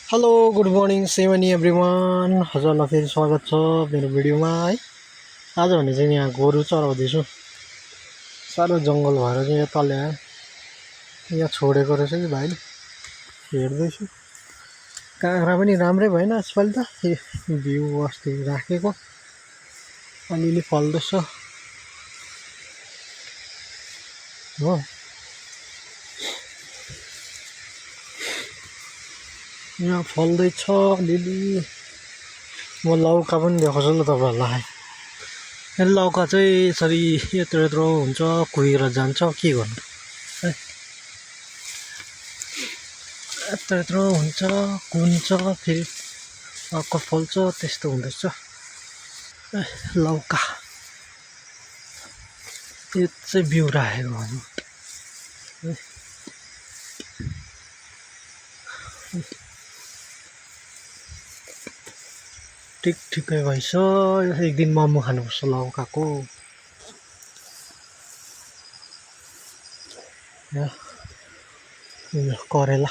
Hello good morning सेमनी everyone. हजुरलाई फेरि स्वागत छ मेरो भिडियोमा है। आज भने चाहिँ यहाँ गोरु चराउँदैछु। साह्रो जङ्गल भएर चाहिँ यहाँ तल यहाँ छोडेको रहेछ कि भाइले, हेर्दैछु। काँक्रा पनि राम्रै भएन यसपालि त, बिउ अस्ति राखेको अलिअलि फल्दैछ हो। यहाँ फल्दैछ अलिअलि। म लौका पनि देखाउँछु ल तपाईँहरूलाई। लौका चाहिँ यसरी यत्रो यत्रो हुन्छ, कुहिएर जान्छ, के गर्नु है। यत्रो यत्रो हुन्छ, कुहिन्छ, फेरि अर्को फल्छ, त्यस्तो हुँदैछ। लौका यो चाहिँ बिउ राखेको भन्नु ठिकै भएछ। एक दिन मोमो खानुपर्छ लौकाको। करेला